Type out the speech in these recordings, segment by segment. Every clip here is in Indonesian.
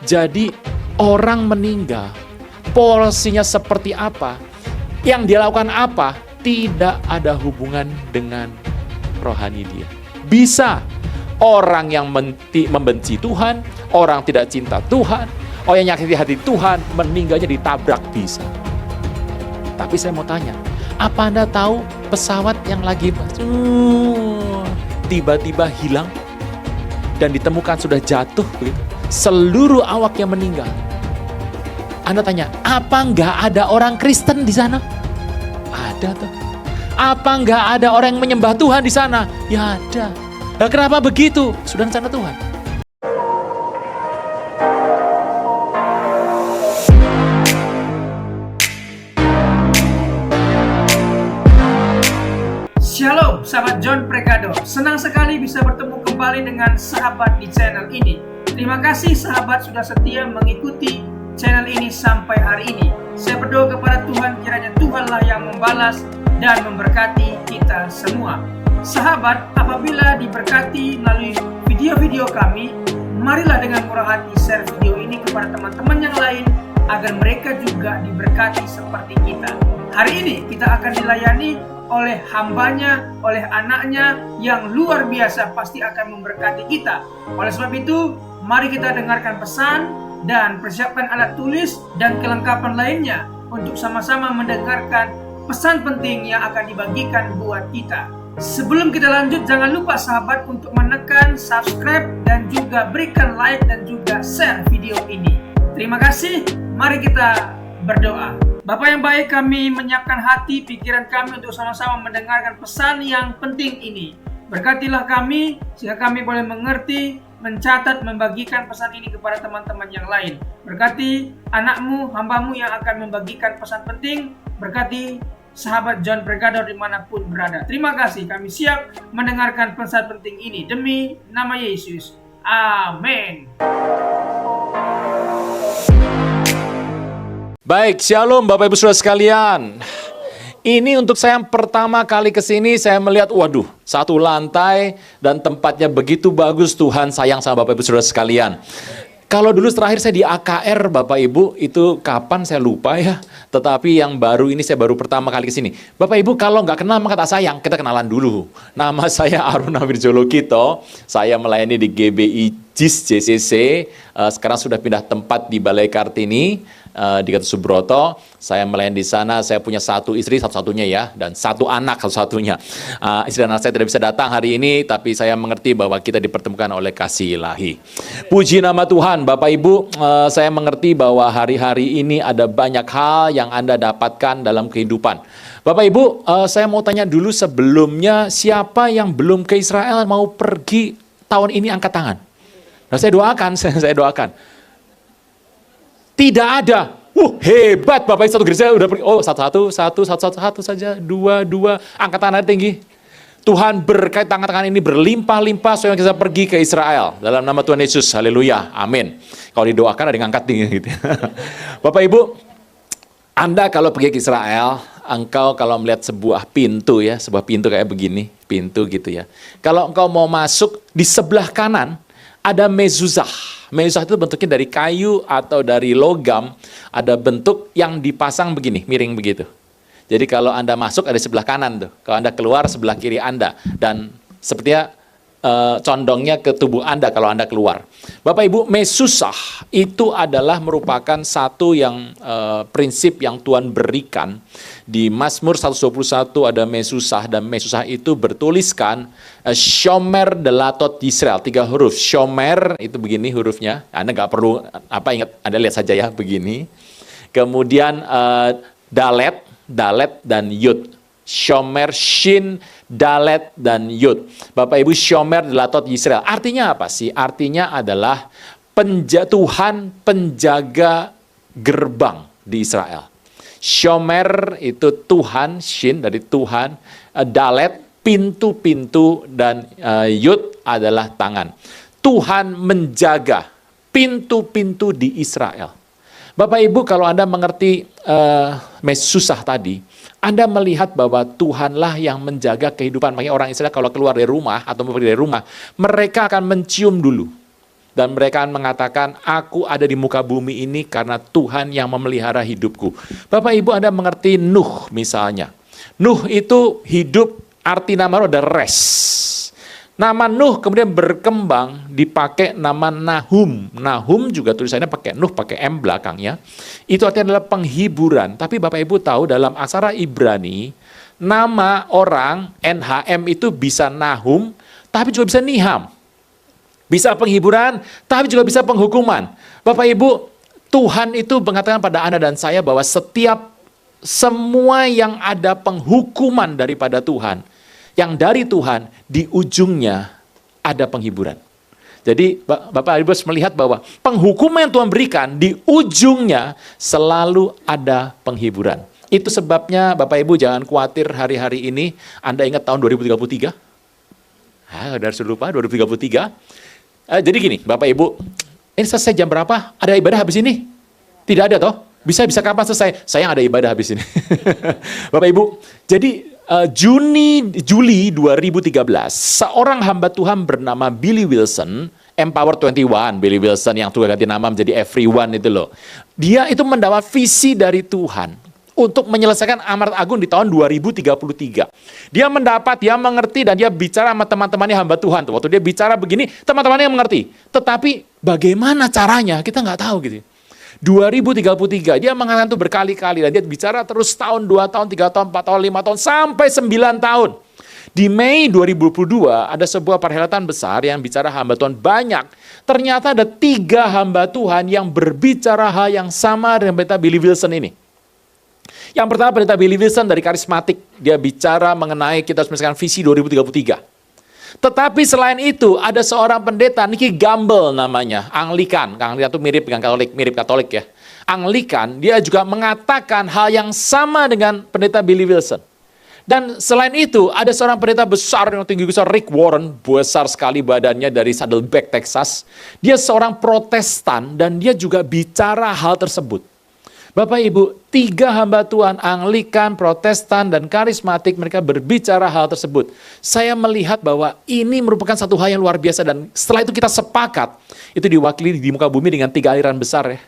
Jadi orang meninggal, porsinya seperti apa, yang dia lakukan apa, tidak ada hubungan dengan rohani dia. Bisa orang yang membenci Tuhan, orang tidak cinta Tuhan, orang yang nyakiti hati Tuhan, meninggalnya ditabrak bisa. Tapi saya mau tanya, apa Anda tahu pesawat yang lagi tiba-tiba hilang dan ditemukan sudah jatuh begitu, seluruh awaknya meninggal. Anda tanya, apa nggak ada orang Kristen di sana? Ada tuh. Apa nggak ada orang yang menyembah Tuhan di sana? Ya ada. Nah, kenapa begitu? Sudah rencana Tuhan. Shalom, sahabat John Pregado. Senang sekali bisa bertemu kembali dengan sahabat di channel ini. Terima kasih sahabat sudah setia mengikuti channel ini sampai hari ini. Saya berdoa kepada Tuhan, kiranya Tuhanlah yang membalas dan memberkati kita semua. Sahabat, apabila diberkati melalui video-video kami, marilah dengan murah hati share video ini kepada teman-teman yang lain agar mereka juga diberkati seperti kita. Hari ini kita akan dilayani oleh hambanya, oleh anaknya yang luar biasa, pasti akan memberkati kita. Oleh sebab itu, mari kita dengarkan pesan dan persiapkan alat tulis dan kelengkapan lainnya untuk sama-sama mendengarkan pesan penting yang akan dibagikan buat kita. Sebelum kita lanjut, jangan lupa sahabat untuk menekan subscribe dan juga berikan like dan juga share video ini. Terima kasih, mari kita berdoa. Bapak yang baik, kami menyiapkan hati, pikiran kami untuk sama-sama mendengarkan pesan yang penting ini. Berkatilah kami, sehingga kami boleh mengerti, mencatat, membagikan pesan ini kepada teman-teman yang lain. Berkati anakmu, hambamu yang akan membagikan pesan penting. Berkati sahabat John Pregado dimanapun berada. Terima kasih, kami siap mendengarkan pesan penting ini. Demi nama Yesus. Amin. Baik, shalom Bapak Ibu Saudara sekalian. Ini untuk saya yang pertama kali ke sini, saya melihat, waduh, satu lantai dan tempatnya begitu bagus. Tuhan sayang sama Bapak Ibu Saudara sekalian. Kalau dulu terakhir saya di AKR, Bapak Ibu, itu kapan saya lupa ya. Tetapi yang baru ini saya baru pertama kali ke sini. Bapak Ibu, kalau nggak kenal maka tak sayang, kita kenalan dulu. Nama saya Aruna Wirjologito, saya melayani di GBI JIS JCC, sekarang sudah pindah tempat di Balai Kartini, di Gatot Subroto. Saya melayani di sana, saya punya satu istri satu-satunya ya, dan satu anak satu-satunya. Istri dan anak saya tidak bisa datang hari ini, tapi saya mengerti bahwa kita dipertemukan oleh kasih ilahi. Puji nama Tuhan, Bapak Ibu, saya mengerti bahwa hari-hari ini ada banyak hal yang Anda dapatkan dalam kehidupan. Bapak Ibu, saya mau tanya dulu sebelumnya, siapa yang belum ke Israel mau pergi tahun ini angkat tangan? Nah, saya doakan, saya doakan. Tidak ada. Hebat Bapak Ibu, satu gereja udah pergi. Oh, satu saja, dua, angkat tangan tinggi. Tuhan berkait tangan-tangan ini berlimpah-limpah supaya kita pergi ke Israel. Dalam nama Tuhan Yesus, haleluya, amin. Kalau didoakan ada yang angkat tinggi gitu. Bapak Ibu, Anda kalau pergi ke Israel, engkau kalau melihat sebuah pintu ya, sebuah pintu kayak begini, pintu gitu ya. Kalau engkau mau masuk, di sebelah kanan ada mezuzah. Mezuzah itu bentuknya dari kayu atau dari logam, ada bentuk yang dipasang begini, miring begitu. Jadi kalau Anda masuk ada di sebelah kanan tuh, kalau Anda keluar sebelah kiri Anda, dan sepertinya condongnya ke tubuh Anda kalau Anda keluar. Bapak Ibu, mezuzah itu adalah merupakan satu yang prinsip yang Tuhan berikan. Di Mazmur 121 ada mezuzah, dan mezuzah itu bertuliskan Shomer Delatot Yisrael, 3 huruf. Shomer itu begini hurufnya, Anda nggak perlu ingat, Anda lihat saja ya begini. Kemudian Dalet dan Yud. Shomer, Shin, Dalet, dan Yud. Bapak Ibu, Shomer Delatot Yisrael. Artinya apa sih? Artinya adalah Tuhan penjaga gerbang di Israel. Shomer itu Tuhan, Shin dari Tuhan, Dalet pintu-pintu, dan Yud adalah tangan. Tuhan menjaga pintu-pintu di Israel. Bapak Ibu, kalau Anda mengerti mezuzah tadi, Anda melihat bahwa Tuhanlah yang menjaga kehidupan. Makanya orang Israel kalau keluar dari rumah atau mau pergi dari rumah, mereka akan mencium dulu. Dan mereka mengatakan, aku ada di muka bumi ini karena Tuhan yang memelihara hidupku. Bapak Ibu, Anda mengerti Nuh misalnya. Nuh itu hidup, arti nama Nuh ada rest. Nama Nuh kemudian berkembang dipakai nama Nahum. Nahum juga tulisannya pakai Nuh, pakai M belakangnya. Itu artinya adalah penghiburan. Tapi Bapak Ibu tahu dalam aksara Ibrani, nama orang NHM itu bisa Nahum, tapi juga bisa Niham. Bisa penghiburan, tapi juga bisa penghukuman. Bapak Ibu, Tuhan itu mengatakan pada Anda dan saya bahwa semua yang ada penghukuman daripada Tuhan, yang dari Tuhan, di ujungnya ada penghiburan. Jadi Bapak Ibu harus melihat bahwa penghukuman yang Tuhan berikan, di ujungnya selalu ada penghiburan. Itu sebabnya Bapak Ibu jangan khawatir hari-hari ini. Anda ingat tahun 2033? Udah harus lupa, 2033. Jadi gini, Bapak Ibu, ini selesai jam berapa? Ada ibadah habis ini? Tidak ada toh? Bisa kapan selesai? Saya ada ibadah habis ini. Bapak Ibu, jadi Juli 2013, seorang hamba Tuhan bernama Billy Wilson, Empower 21, Billy Wilson yang Tuhan ganti nama menjadi Everyone itu loh. Dia itu mendapat visi dari Tuhan untuk menyelesaikan amanat agung di tahun 2033. Dia mendapat, dia mengerti, dan dia bicara sama teman-temannya hamba Tuhan. Waktu dia bicara begini, teman-temannya mengerti. Tetapi bagaimana caranya, kita nggak tahu gitu. 2033, dia mengatakan itu berkali-kali, dan dia bicara terus tahun, 2 tahun, 3 tahun, 4 tahun, 5 tahun, sampai 9 tahun. Di Mei 2022, ada sebuah perhelatan besar yang bicara hamba Tuhan banyak. Ternyata ada 3 hamba Tuhan yang berbicara hal yang sama dengan pendeta Billy Wilson ini. Yang pertama pendeta Billy Wilson dari Karismatik. Dia bicara mengenai kita harus menyelesaikan visi 2033. Tetapi selain itu ada seorang pendeta, Nicky Gamble namanya, Anglikan. Anglikan itu mirip dengan Katolik ya. Anglikan, dia juga mengatakan hal yang sama dengan pendeta Billy Wilson. Dan selain itu ada seorang pendeta besar yang tinggi besar, Rick Warren, besar sekali badannya dari Saddleback, Texas. Dia seorang Protestan dan dia juga bicara hal tersebut. Bapak Ibu, 3 hamba Tuhan, Anglikan, Protestan, dan Karismatik, mereka berbicara hal tersebut. Saya melihat bahwa ini merupakan satu hal yang luar biasa, dan setelah itu kita sepakat, itu diwakili di muka bumi dengan 3 aliran besar ya.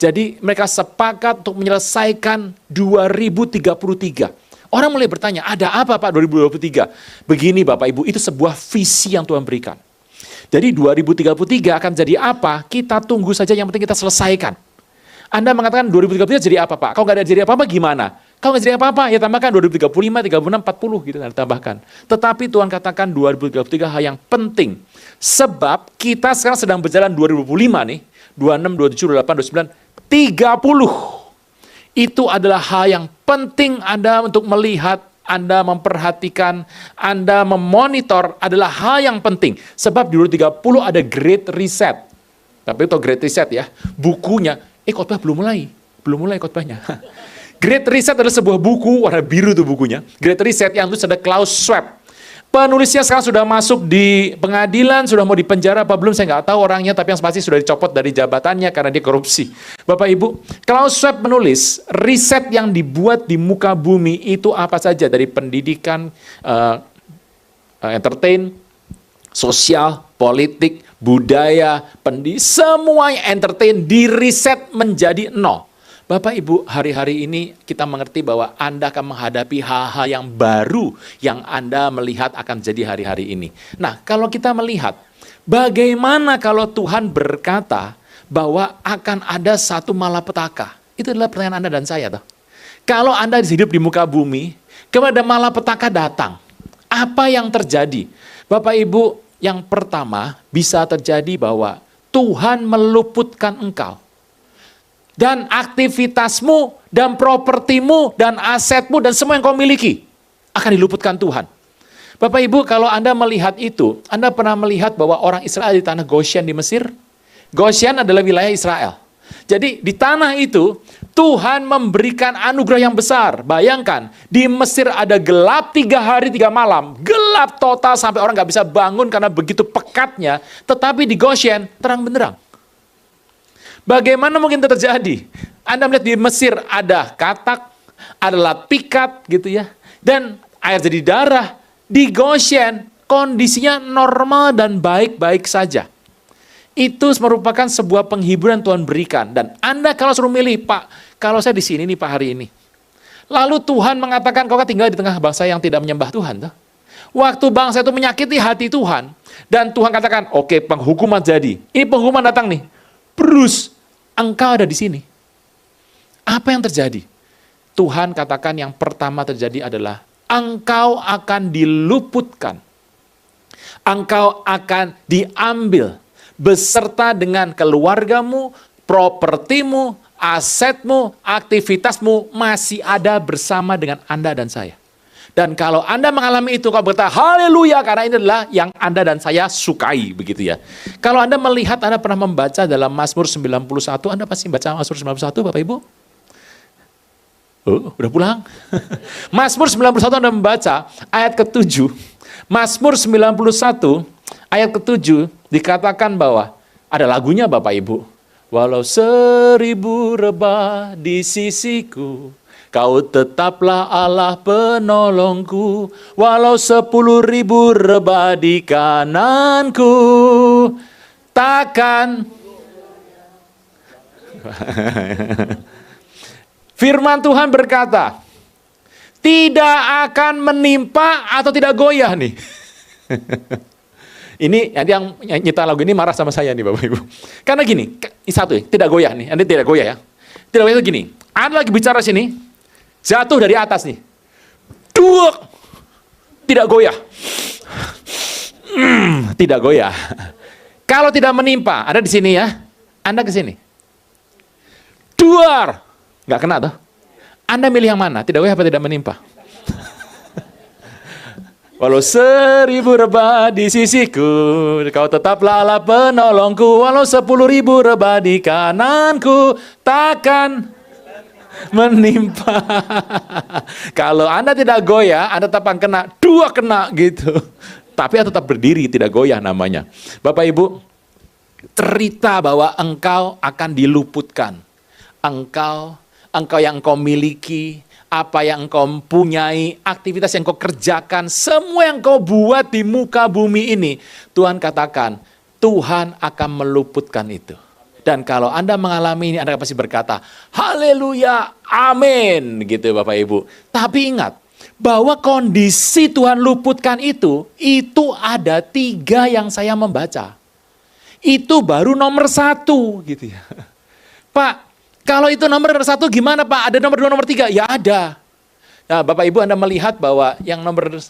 Jadi mereka sepakat untuk menyelesaikan 2033. Orang mulai bertanya, ada apa Pak 2023? Begini Bapak Ibu, itu sebuah visi yang Tuhan berikan. Jadi 2033 akan jadi apa? Kita tunggu saja, yang penting kita selesaikan. Anda mengatakan 2033 jadi apa Pak? Kau nggak ada jadi apa-apa gimana? Kau nggak jadi apa-apa, ya tambahkan 2035, 36, 40 gitu, tambahkan. Tetapi Tuhan katakan 2033 hal yang penting. Sebab kita sekarang sedang berjalan 2025 nih, 26, 27, 28, 29, 30. Itu adalah hal yang penting Anda untuk melihat, Anda memperhatikan, Anda memonitor adalah hal yang penting. Sebab di 2030 ada Great Reset. Tapi itu Great Reset ya, bukunya. Khotbah belum mulai khotbahnya. Great Reset adalah sebuah buku, warna biru tuh bukunya. Great Reset yang tulis ada Klaus Schwab. Penulisnya sekarang sudah masuk di pengadilan, sudah mau dipenjara apa belum, saya nggak tahu orangnya, tapi yang pasti sudah dicopot dari jabatannya karena dia korupsi. Bapak Ibu, Klaus Schwab menulis, riset yang dibuat di muka bumi itu apa saja, dari pendidikan, entertain, sosial, politik, budaya, semuanya entertain, di riset menjadi 0. Bapak Ibu, hari-hari ini kita mengerti bahwa Anda akan menghadapi hal-hal yang baru yang Anda melihat akan jadi hari-hari ini. Nah, kalau kita melihat, bagaimana kalau Tuhan berkata bahwa akan ada satu malapetaka? Itu adalah pertanyaan Anda dan saya. Toh. Kalau Anda hidup di muka bumi, kemudian ada malapetaka datang, apa yang terjadi? Bapak Ibu, yang pertama bisa terjadi bahwa Tuhan meluputkan engkau. Dan aktivitasmu, dan propertimu, dan asetmu, dan semua yang kau miliki akan diluputkan Tuhan. Bapak Ibu, kalau Anda melihat itu, Anda pernah melihat bahwa orang Israel di tanah Goshen di Mesir? Goshen adalah wilayah Israel. Jadi di tanah itu, Tuhan memberikan anugerah yang besar. Bayangkan, di Mesir ada gelap 3 hari 3 malam. Gelap total sampai orang nggak bisa bangun karena begitu pekatnya. Tetapi di Goshen, terang benderang. Bagaimana mungkin itu terjadi? Anda melihat di Mesir ada katak, ada pikat gitu ya. Dan air jadi darah. Di Goshen, kondisinya normal dan baik-baik saja. Itu merupakan sebuah penghiburan Tuhan berikan. Dan Anda kalau suruh milih, Pak, kalau saya di sini nih Pak hari ini. Lalu Tuhan mengatakan, kau kan tinggal di tengah bangsa yang tidak menyembah Tuhan. Tuh. Waktu bangsa itu menyakiti hati Tuhan. Dan Tuhan katakan, oke, penghukuman jadi. Ini penghukuman datang nih. Bruce, engkau ada di sini. Apa yang terjadi? Tuhan katakan yang pertama terjadi adalah, engkau akan diluputkan. Engkau akan diambil. Beserta dengan keluargamu, propertimu, asetmu, aktivitasmu masih ada bersama dengan Anda dan saya. Dan kalau Anda mengalami itu, kau berkata, haleluya, karena ini adalah yang Anda dan saya sukai, begitu ya. Kalau Anda melihat, Anda pernah membaca dalam Mazmur 91, Anda pasti baca Mazmur 91, Bapak Ibu? Oh, udah pulang? Mazmur 91 Anda membaca ayat ke-7. Mazmur 91 ayat ke-7 dikatakan bahwa ada lagunya Bapak Ibu. Walau 1000 rebah di sisiku, kau tetaplah Allah penolongku. Walau 10.000 rebah di kananku, takkan. Firman Tuhan berkata, tidak akan menimpa atau tidak goyah nih. Ini yang nyipta lagu ini marah sama saya nih Bapak Ibu. Karena gini, satu ya, tidak goyah nih. Anda tidak goyah ya. Tidak goyah itu gini. Anda lagi bicara sini, jatuh dari atas nih. Duak. Tidak goyah. Tidak goyah. Kalau tidak menimpa, Anda di sini ya. Anda ke sini. Duar. Nggak kena tuh. Anda milih yang mana? Tidak goyah apa tidak menimpa? Walau 1000 rebah di sisiku, kau tetaplah Allah penolongku. Walau 10.000 rebah di kananku, takkan menimpa. Kalau Anda tidak goyah, Anda tetap kena, dua kena gitu. Tapi Anda tetap berdiri, tidak goyah namanya. Bapak Ibu, cerita bahwa engkau akan diluputkan. Engkau yang engkau miliki, apa yang engkau punyai, aktivitas yang engkau kerjakan, semua yang engkau buat di muka bumi ini, Tuhan katakan, Tuhan akan meluputkan itu. Dan kalau Anda mengalami ini, Anda pasti berkata, haleluya, amin, gitu Bapak Ibu. Tapi ingat, bahwa kondisi Tuhan luputkan itu ada 3 yang saya membaca. Itu baru nomor 1, gitu ya. Pak, kalau itu nomor 1 gimana Pak? Ada nomor 2, nomor 3? Ya ada. Nah Bapak Ibu Anda melihat bahwa yang nomor 2.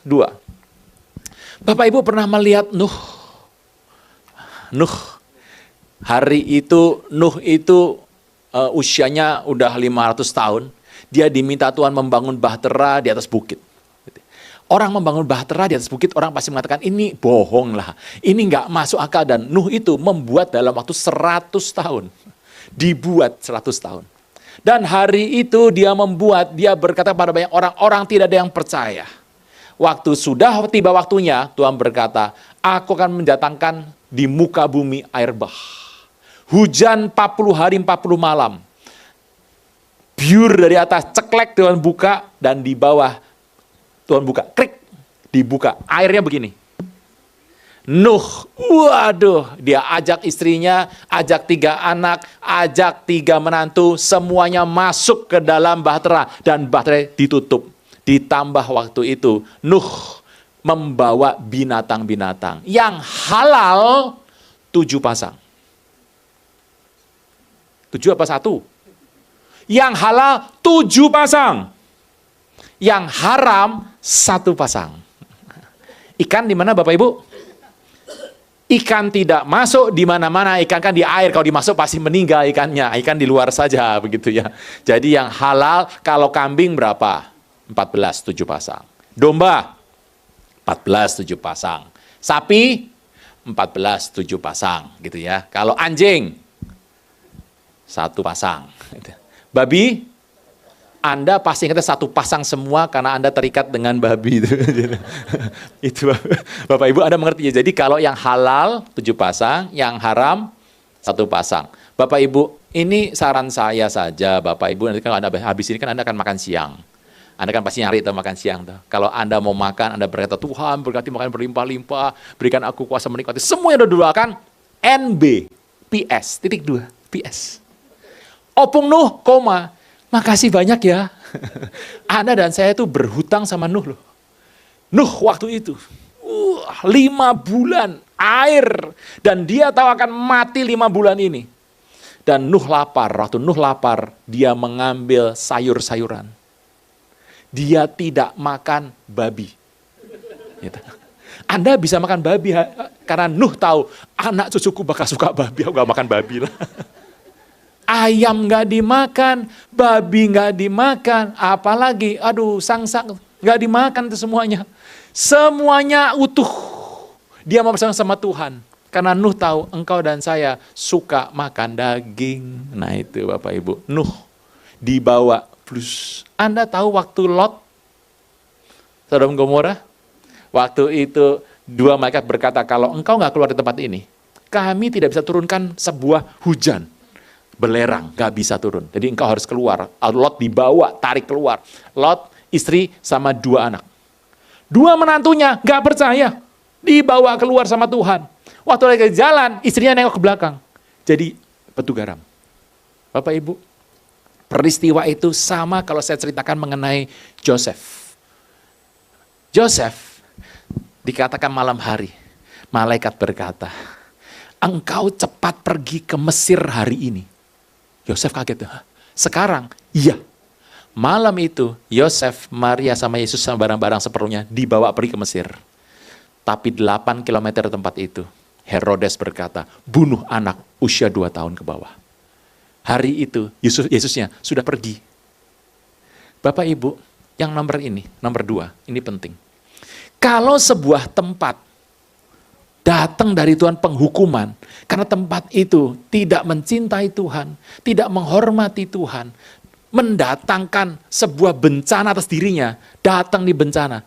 Bapak Ibu pernah melihat Nuh. Hari itu Nuh itu usianya udah 500 tahun. Dia diminta Tuhan membangun bahtera di atas bukit. Orang membangun bahtera di atas bukit, orang pasti mengatakan ini bohong lah. Ini nggak masuk akal. Dan Nuh itu membuat dalam waktu 100 tahun. Dibuat 100 tahun. Dan hari itu dia berkata pada banyak orang tidak ada yang percaya. Waktu sudah tiba waktunya, Tuhan berkata, aku akan mendatangkan di muka bumi air bah. Hujan 40 hari 40 malam. Biur dari atas, ceklek Tuhan buka, dan di bawah Tuhan buka, krik, dibuka. Airnya begini. Nuh, waduh, dia ajak istrinya, ajak 3 anak, ajak 3 menantu, semuanya masuk ke dalam bahtera, dan bahtera ditutup. Ditambah waktu itu, Nuh membawa binatang-binatang yang halal 7 pasang. 7 apa 1? Yang halal 7 pasang. Yang haram 1 pasang. Ikan di mana Bapak Ibu? Ikan tidak masuk di mana-mana, ikan kan di air, kalau dimasuk pasti meninggal ikannya, ikan di luar saja begitu ya. Jadi yang halal, kalau kambing berapa? 14, 7 pasang. Domba, 14, 7 pasang. Sapi, 14, 7 pasang gitu ya. Kalau anjing, 1 pasang. Babi, Anda pasti ingatnya 1 pasang semua karena Anda terikat dengan babi itu. Itu Bapak Ibu Anda mengerti ya. Jadi kalau yang halal 7 pasang, yang haram 1 pasang. Bapak Ibu, ini saran saya saja Bapak Ibu, nanti kalau Anda habis ini kan Anda akan makan siang. Anda kan pasti nyari makan siang. Kalau Anda mau makan, Anda berkata, Tuhan berkati makan berlimpah-limpah, berikan aku kuasa menikmati. Semua yang udah doakan, NB, PS, titik 2, PS. Opung Nuh, koma, makasih banyak ya. Anda dan saya itu berhutang sama Nuh loh. Nuh waktu itu, 5 bulan air. Dan dia tahu akan mati 5 bulan ini. Dan Nuh lapar, waktu Nuh lapar, dia mengambil sayur-sayuran. Dia tidak makan babi. Gitu. Anda bisa makan babi, karena Nuh tahu, anak cucuku bakal suka babi, aku gak makan babi lah. Ayam gak dimakan, babi gak dimakan, apalagi, sangsang gak dimakan itu semuanya. Semuanya utuh. Dia mau bersama sama Tuhan. Karena Nuh tahu engkau dan saya suka makan daging. Nah itu Bapak Ibu, Nuh dibawa plus. Anda tahu waktu Lot, Sodom Gomora, waktu itu 2 malaikat berkata, kalau engkau nggak keluar dari tempat ini, kami tidak bisa turunkan sebuah hujan. Belerang, nggak bisa turun. Jadi engkau harus keluar. Lot dibawa, tarik keluar. Lot, istri sama 2 anak. 2 menantunya nggak percaya, dibawa keluar sama Tuhan. Waktu lagi jalan, istrinya nengok ke belakang. Jadi batu garam. Bapak Ibu, peristiwa itu sama kalau saya ceritakan mengenai Joseph. Joseph dikatakan malam hari, malaikat berkata, engkau cepat pergi ke Mesir hari ini. Yosef kaget, sekarang? Iya. Malam itu, Yosef, Maria sama Yesus sama barang-barang seperlunya dibawa pergi ke Mesir. Tapi 8 kilometer tempat itu, Herodes berkata, bunuh anak usia 2 tahun ke bawah. Hari itu, Yesusnya sudah pergi. Bapak Ibu, yang nomor 2, ini penting. Kalau sebuah tempat datang dari Tuhan penghukuman, karena tempat itu tidak mencintai Tuhan, tidak menghormati Tuhan, mendatangkan sebuah bencana atas dirinya, datang di bencana.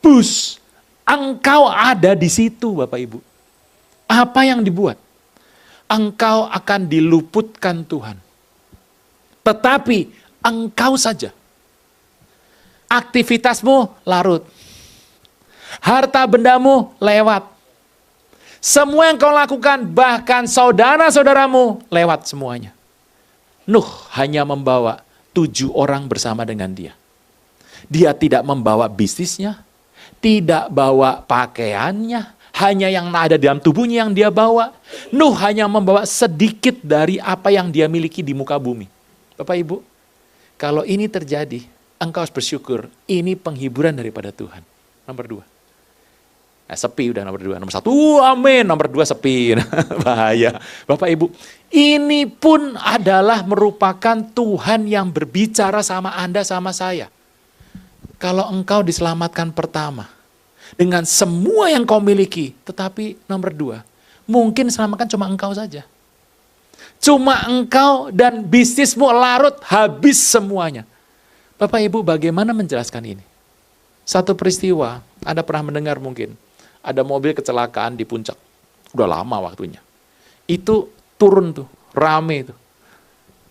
Bus, engkau ada di situ Bapak Ibu. Apa yang dibuat? Engkau akan diluputkan Tuhan. Tetapi engkau saja. Aktivitasmu larut. Harta bendamu lewat. Semua yang kau lakukan, bahkan saudara-saudaramu lewat semuanya. Nuh hanya membawa 7 orang bersama dengan dia. Dia tidak membawa bisnisnya, tidak bawa pakaiannya, hanya yang ada dalam tubuhnya yang dia bawa. Nuh hanya membawa sedikit dari apa yang dia miliki di muka bumi. Bapak Ibu, kalau ini terjadi, engkau harus bersyukur. Ini penghiburan daripada Tuhan. Nomor 2. Nah, sepi udah nomor 2. Nomor 1, amin. Nomor 2 sepi. Bahaya. Bapak Ibu, ini pun adalah merupakan Tuhan yang berbicara sama Anda, sama saya. Kalau engkau diselamatkan pertama, dengan semua yang kau miliki, tetapi nomor 2, mungkin selamatkan cuma engkau saja. Cuma engkau dan bisnismu larut, habis semuanya. Bapak Ibu, bagaimana menjelaskan ini? Satu peristiwa, Anda pernah mendengar mungkin, ada mobil kecelakaan di puncak. Udah lama waktunya. Itu turun tuh, rame tuh.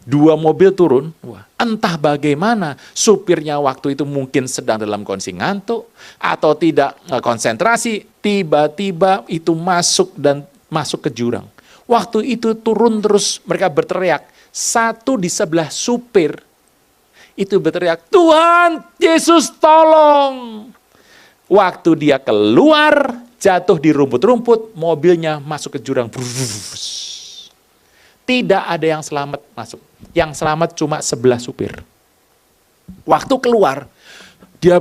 2 mobil turun, entah bagaimana supirnya waktu itu mungkin sedang dalam kondisi ngantuk atau tidak konsentrasi, tiba-tiba itu masuk ke jurang. Waktu itu turun terus mereka berteriak, satu di sebelah supir itu berteriak, Tuhan Yesus tolong. Waktu dia keluar, jatuh di rumput-rumput, mobilnya masuk ke jurang. Tidak ada yang selamat masuk. Yang selamat cuma sebelah supir. Waktu keluar, dia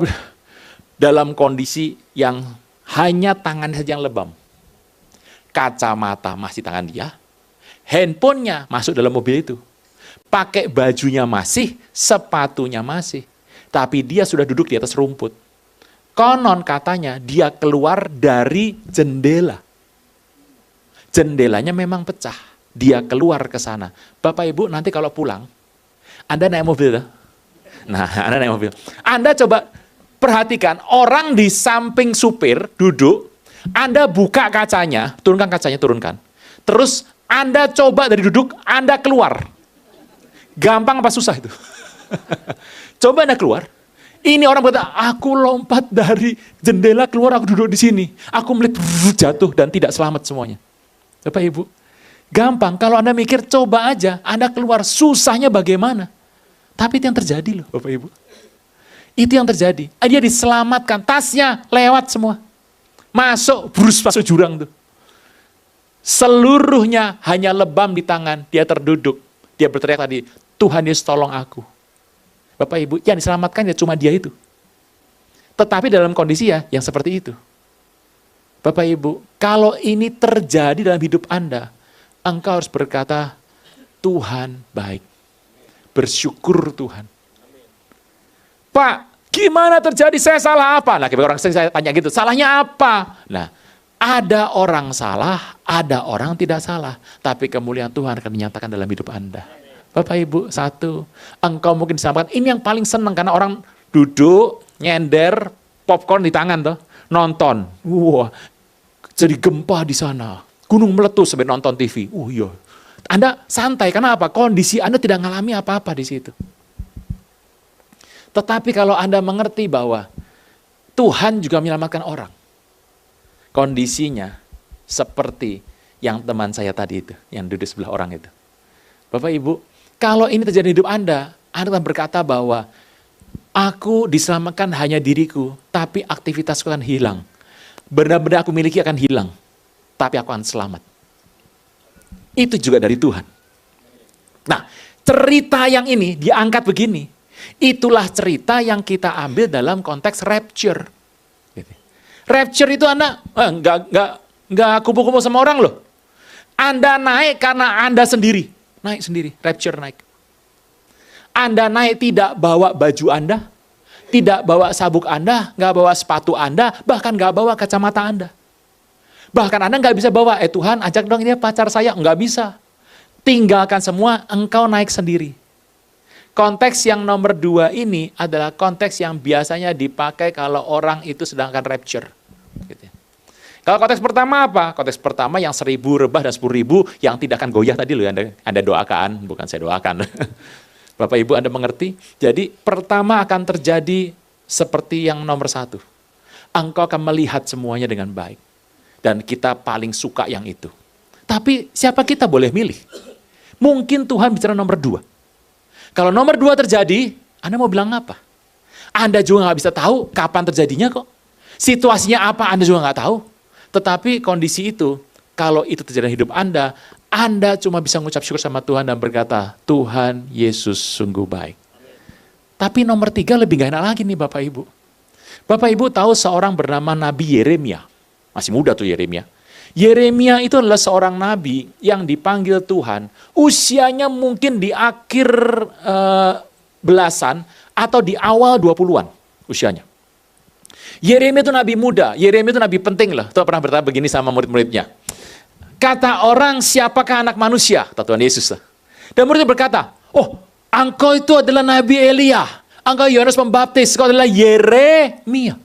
dalam kondisi yang hanya tangan saja yang lebam. Kacamata masih tangan dia. Handphonenya masuk dalam mobil itu. Pakai bajunya masih, sepatunya masih. Tapi dia sudah duduk di atas rumput. Konon katanya dia keluar dari jendela. Jendelanya memang pecah. Dia keluar ke sana. Bapak Ibu nanti kalau pulang, Anda naik mobil. Nah, Anda naik mobil. Anda coba perhatikan, orang di samping supir duduk, Anda buka kacanya, turunkan. Terus Anda coba dari duduk, Anda keluar. Gampang apa susah itu? Coba Anda keluar. Ini orang berkata, aku lompat dari jendela keluar, aku duduk di sini. Aku melihat jatuh dan tidak selamat semuanya. Bapak Ibu, gampang kalau Anda mikir, coba aja Anda keluar, susahnya bagaimana. Tapi itu yang terjadi loh Bapak Ibu. Itu yang terjadi. Dia diselamatkan, tasnya lewat semua. Masuk jurang tuh. Seluruhnya hanya lebam di tangan, dia terduduk. Dia berteriak tadi, Tuhan Yesus tolong aku. Bapak Ibu, yang diselamatkan ya cuma dia itu. Tetapi dalam kondisi ya yang seperti itu. Bapak Ibu, kalau ini terjadi dalam hidup Anda, engkau harus berkata, Tuhan baik. Bersyukur Tuhan. Pak, gimana terjadi? Saya salah apa? Nah, orang saya tanya gitu, salahnya apa? Nah, ada orang salah, ada orang tidak salah. Tapi kemuliaan Tuhan akan dinyatakan dalam hidup Anda. Bapak Ibu, satu, engkau mungkin diselamatkan. Ini yang paling senang karena orang duduk, nyender, popcorn di tangan tuh, nonton. Wah, jadi gempa di sana. Gunung meletus sampai nonton TV. Iya. Anda santai, karena apa? Kondisi Anda tidak mengalami apa-apa di situ. Tetapi kalau Anda mengerti bahwa Tuhan juga menyelamatkan orang, kondisinya seperti yang teman saya tadi itu, yang duduk sebelah orang itu. Bapak Ibu, kalau ini terjadi di hidup Anda berkata bahwa aku diselamatkan hanya diriku, tapi aktivitasku akan hilang. Benda-benda aku miliki akan hilang, tapi aku akan selamat. Itu juga dari Tuhan. Nah, cerita yang ini diangkat begini. Itulah cerita yang kita ambil dalam konteks rapture. Rapture itu Anda nggak kumpul-kumpul sama orang loh. Anda naik karena Anda sendiri. Naik sendiri, rapture naik. Anda naik tidak bawa baju Anda, tidak bawa sabuk Anda, nggak bawa sepatu Anda, bahkan nggak bawa kacamata Anda. Bahkan Anda nggak bisa bawa, Tuhan ajak dong ini pacar saya, nggak bisa. Tinggalkan semua, engkau naik sendiri. Konteks yang nomor 2 ini adalah konteks yang biasanya dipakai kalau orang itu sedang akan rapture. Gitu. Kalau konteks pertama apa? Konteks pertama yang 1000 rebah dan 10.000 yang tidak akan goyah tadi loh, Anda doakan, bukan saya doakan. Bapak Ibu Anda mengerti? Jadi pertama akan terjadi seperti yang nomor 1. Engkau akan melihat semuanya dengan baik. Dan kita paling suka yang itu. Tapi siapa kita boleh milih? Mungkin Tuhan bicara nomor 2. Kalau nomor 2 terjadi, Anda mau bilang apa? Anda juga nggak bisa tahu kapan terjadinya kok. Situasinya apa Anda juga nggak tahu. Tetapi kondisi itu, kalau itu terjadi dalam hidup Anda cuma bisa mengucap syukur sama Tuhan dan berkata, Tuhan Yesus sungguh baik. Tapi nomor 3 lebih gak enak lagi nih Bapak Ibu. Bapak Ibu tahu seorang bernama Nabi Yeremia. Masih muda tuh Yeremia. Yeremia itu adalah seorang nabi yang dipanggil Tuhan. Usianya mungkin di akhir belasan atau di awal 20-an usianya. Yeremia itu nabi muda, Yeremia itu nabi penting lah. Tuhan pernah berkata begini sama murid-muridnya. Kata orang, siapakah anak manusia? Kata Tuhan Yesus. Dan muridnya berkata, oh engkau itu adalah Nabi Elia. Engkau Yohanes Pembaptis, engkau adalah Yeremia.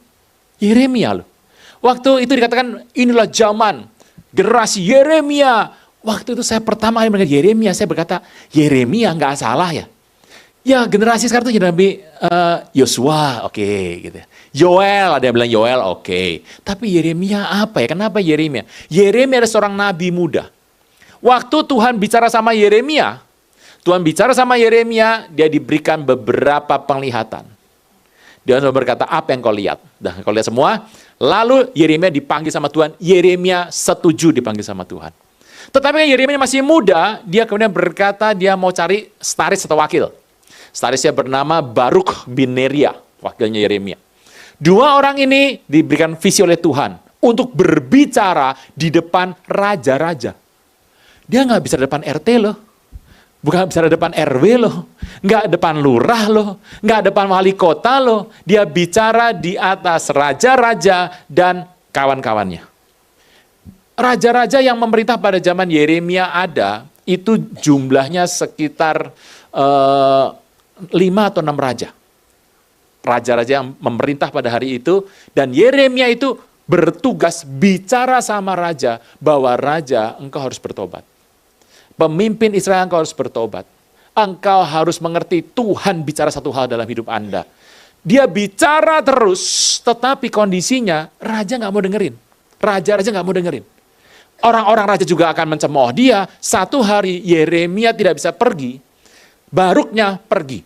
Yeremia loh. Waktu itu dikatakan inilah zaman generasi Yeremia. Waktu itu saya pertama kali mendengar Yeremia, saya berkata, Yeremia nggak salah ya. Ya generasi sekarang itu jadi Nabi Yosua, oke, gitu. Yoel, ada yang bilang Yoel, oke. Tapi Yeremia apa ya? Kenapa Yeremia? Yeremia adalah seorang nabi muda. Waktu Tuhan bicara sama Yeremia, dia diberikan beberapa penglihatan. Dia berkata, apa yang kau lihat? Dah, kau lihat semua. Lalu Yeremia dipanggil sama Tuhan. Yeremia setuju dipanggil sama Tuhan. Tetapi Yeremia masih muda, dia kemudian berkata dia mau cari staris atau wakil. Starisnya bernama Baruk bin Neria, wakilnya Yeremia. 2 orang ini diberikan visi oleh Tuhan untuk berbicara di depan raja-raja. Dia nggak bisa di depan RT loh. Bukan bisa di depan RW loh, nggak depan lurah loh, nggak depan wali kota loh. Dia bicara di atas raja-raja dan kawan-kawannya. Raja-raja yang memerintah pada zaman Yeremia ada, itu jumlahnya sekitar 5 atau 6 raja. Raja-raja yang memerintah pada hari itu, dan Yeremia itu bertugas bicara sama raja, bahwa raja engkau harus bertobat. Pemimpin Israel engkau harus bertobat. Engkau harus mengerti Tuhan bicara satu hal dalam hidup Anda. Dia bicara terus, tetapi kondisinya raja nggak mau dengerin. Raja-raja nggak mau dengerin. Orang-orang raja juga akan mencemooh dia. Satu hari Yeremia tidak bisa pergi, Baruknya pergi.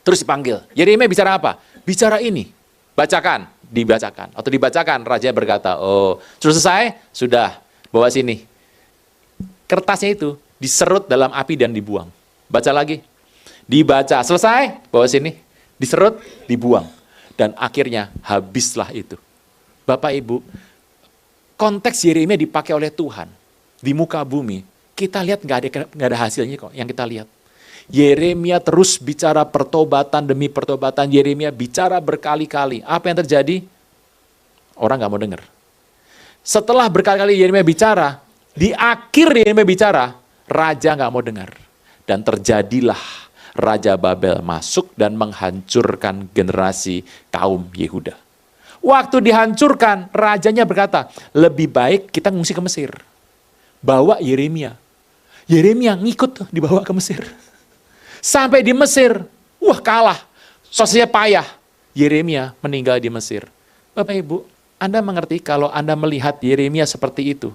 Terus dipanggil. Yeremia bicara apa? Bicara ini. Bacakan. Dibacakan. Atau dibacakan. Raja berkata, oh, sudah selesai? Sudah. Bawa sini. Kertasnya itu diserut dalam api dan dibuang. Baca lagi. Dibaca. Selesai? Bawa sini. Diserut, dibuang. Dan akhirnya habislah itu. Bapak Ibu, konteks Yeremia dipakai oleh Tuhan di muka bumi. Kita lihat nggak ada hasilnya kok yang kita lihat. Yeremia terus bicara pertobatan demi pertobatan. Yeremia bicara berkali-kali. Apa yang terjadi? Orang nggak mau dengar. Setelah berkali-kali Yeremia bicara, di akhir Yeremia bicara, raja nggak mau dengar. Dan terjadilah Raja Babel masuk dan menghancurkan generasi kaum Yehuda. Waktu dihancurkan, rajanya berkata, lebih baik kita ngungsi ke Mesir. Bawa Yeremia. Yeremia ngikut dibawa ke Mesir. Sampai di Mesir, wah kalah. Sosialnya payah. Yeremia meninggal di Mesir. Bapak Ibu, Anda mengerti kalau Anda melihat Yeremia seperti itu.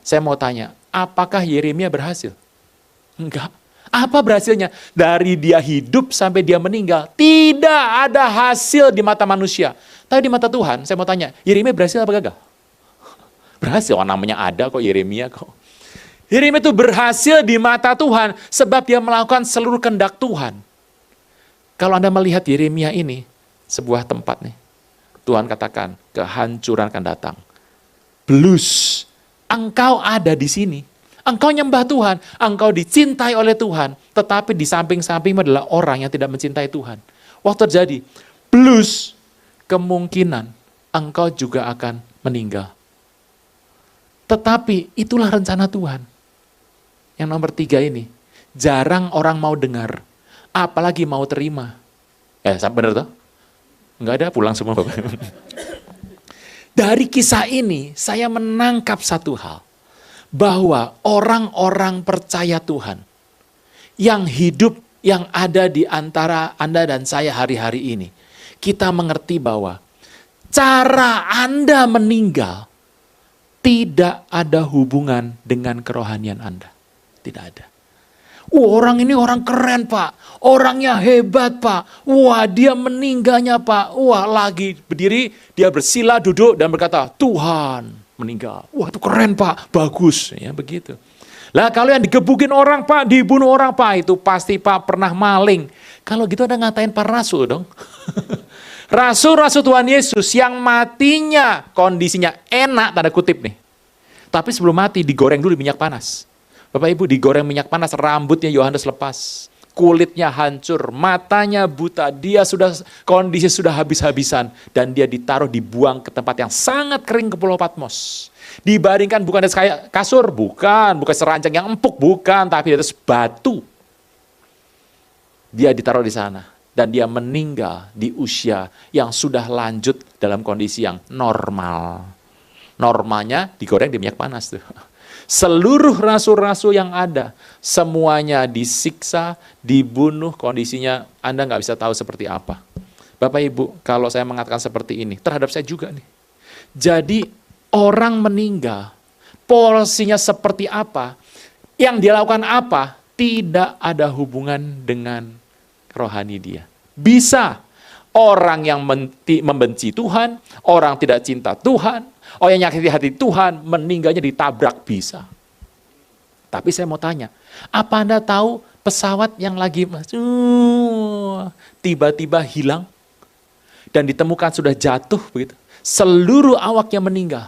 Saya mau tanya, apakah Yeremia berhasil? Enggak. Apa berhasilnya? Dari dia hidup sampai dia meninggal, tidak ada hasil di mata manusia. Tapi di mata Tuhan, saya mau tanya, Yeremia berhasil apa gagal? Berhasil, namanya ada kok Yeremia kok. Yeremia itu berhasil di mata Tuhan sebab dia melakukan seluruh kehendak Tuhan. Kalau Anda melihat Yeremia ini, sebuah tempat nih, Tuhan katakan, kehancuran akan datang. Blues, engkau ada di sini. Engkau nyembah Tuhan, engkau dicintai oleh Tuhan, tetapi di samping-sampingmu adalah orang yang tidak mencintai Tuhan. Waktu terjadi, blues, kemungkinan engkau juga akan meninggal. Tetapi itulah rencana Tuhan. Yang nomor 3 ini, jarang orang mau dengar, apalagi mau terima. Benar tuh? Enggak ada, pulang semua Bapak. Dari kisah ini, saya menangkap satu hal. Bahwa orang-orang percaya Tuhan, yang hidup, yang ada di antara Anda dan saya hari-hari ini, kita mengerti bahwa cara Anda meninggal tidak ada hubungan dengan kerohanian Anda. Tidak ada. Orang ini orang keren Pak, orangnya hebat Pak, wah dia meninggalnya Pak, wah lagi berdiri, dia bersila duduk dan berkata, Tuhan meninggal. Wah itu keren Pak, bagus. Ya begitu. Lah kalau yang digebukin orang Pak, dibunuh orang Pak, itu pasti Pak pernah maling. Kalau gitu ada ngatain para rasul dong. Rasul-rasul Tuhan Yesus yang matinya kondisinya enak tanda kutip nih. Tapi sebelum mati digoreng dulu di minyak panas. Bapak Ibu digoreng minyak panas, rambutnya Yohanes lepas. Kulitnya hancur, matanya buta, dia sudah kondisi sudah habis-habisan dan dia ditaruh dibuang ke tempat yang sangat kering ke Pulau Patmos. Dibaringkan bukan di kasur, bukan seranjang yang empuk, bukan, tapi di atas batu. Dia ditaruh di sana dan dia meninggal di usia yang sudah lanjut dalam kondisi yang normal. Normalnya digoreng di minyak panas tuh. Seluruh rasul-rasul yang ada, semuanya disiksa, dibunuh, kondisinya Anda nggak bisa tahu seperti apa. Bapak Ibu, kalau saya mengatakan seperti ini, terhadap saya juga nih. Jadi orang meninggal, porsinya seperti apa, yang dia lakukan apa, tidak ada hubungan dengan rohani dia. Bisa orang yang membenci Tuhan, orang tidak cinta Tuhan, orang yang nyakiti hati Tuhan, meninggalnya ditabrak bisa. Tapi saya mau tanya, apa Anda tahu pesawat yang lagi tiba-tiba hilang dan ditemukan sudah jatuh begitu, seluruh awaknya meninggal.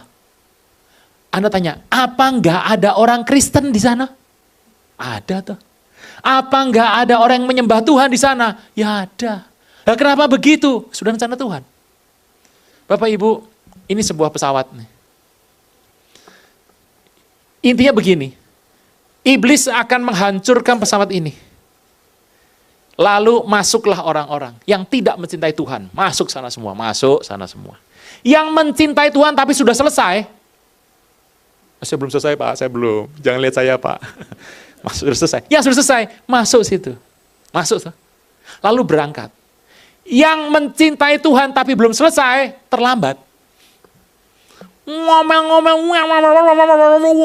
Anda tanya, apa nggak ada orang Kristen di sana? Ada tuh. Apa nggak ada orang yang menyembah Tuhan di sana? Ya ada. Nah, kenapa begitu? Sudah rencana Tuhan. Bapak Ibu, ini sebuah pesawat nih. Intinya begini, iblis akan menghancurkan pesawat ini. Lalu masuklah orang-orang yang tidak mencintai Tuhan. Masuk sana semua. Yang mencintai Tuhan tapi sudah selesai. Saya belum selesai Pak, saya belum. Jangan lihat saya Pak. Sudah selesai. Yang sudah selesai, masuk situ. Masuk. Lalu berangkat. Yang mencintai Tuhan tapi belum selesai, terlambat.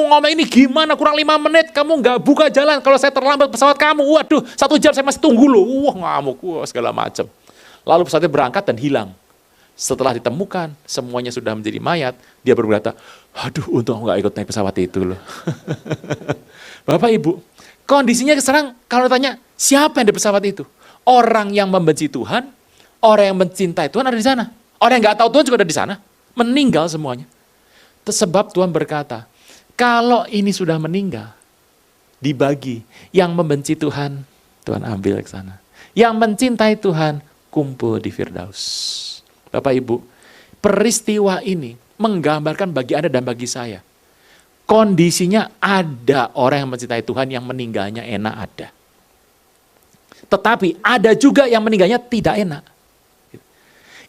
ngomel ini gimana kurang 5 menit kamu nggak buka jalan, kalau saya terlambat pesawat kamu, waduh 1 jam saya masih tunggu loh, ngamuk, segala macam. Lalu pesawatnya berangkat dan hilang. Setelah ditemukan semuanya sudah menjadi mayat, dia berkata, aduh untung aku nggak ikut naik pesawat itu loh. Bapak Ibu, kondisinya sekarang kalau ditanya siapa yang di pesawat itu, orang yang membenci Tuhan, orang yang mencintai Tuhan ada di sana, orang yang nggak tahu Tuhan juga ada di sana, meninggal semuanya. Sebab Tuhan berkata, kalau ini sudah meninggal, dibagi. Yang membenci Tuhan, Tuhan ambil ke sana. Yang mencintai Tuhan, kumpul di Firdaus. Bapak Ibu, peristiwa ini menggambarkan bagi Anda dan bagi saya. Kondisinya ada orang yang mencintai Tuhan yang meninggalnya enak ada. Tetapi ada juga yang meninggalnya tidak enak.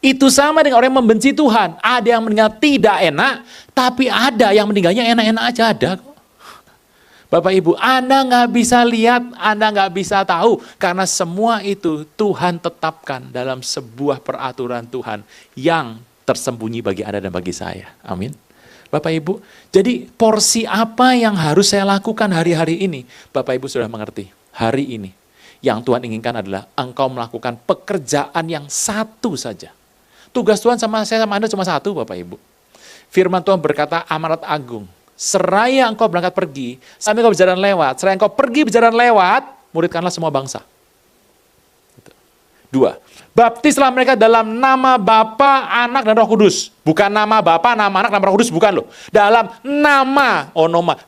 Itu sama dengan orang yang membenci Tuhan. Ada yang meninggal tidak enak, tapi ada yang meninggalnya enak-enak aja ada. Bapak Ibu, Anda nggak bisa lihat, Anda nggak bisa tahu. Karena semua itu Tuhan tetapkan dalam sebuah peraturan Tuhan yang tersembunyi bagi Anda dan bagi saya. Amin. Bapak Ibu, jadi porsi apa yang harus saya lakukan hari-hari ini? Bapak Ibu sudah mengerti, hari ini yang Tuhan inginkan adalah engkau melakukan pekerjaan yang satu saja. Tugas Tuhan sama saya sama Anda cuma satu, Bapak Ibu. Firman Tuhan berkata amanat agung. Seraya engkau berangkat pergi, sampai engkau berjalan lewat. Seraya engkau pergi berjalan lewat, muridkanlah semua bangsa. 2. Baptislah mereka dalam nama Bapa, Anak, dan Roh Kudus. Bukan nama Bapa, nama Anak, nama Roh Kudus, bukan loh. Dalam nama,